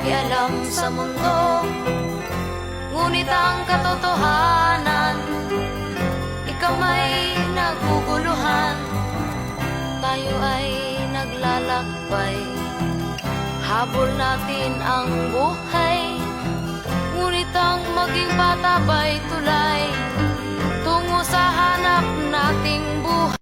pakialam sa mundo. Ngunit ang katotohanan, ikaw may naguguluhan. Tayo ay naglalakbay, habol natin ang buhay. Ngunit ang maging bata ba'y tulay tungo sa hanap nating buhay.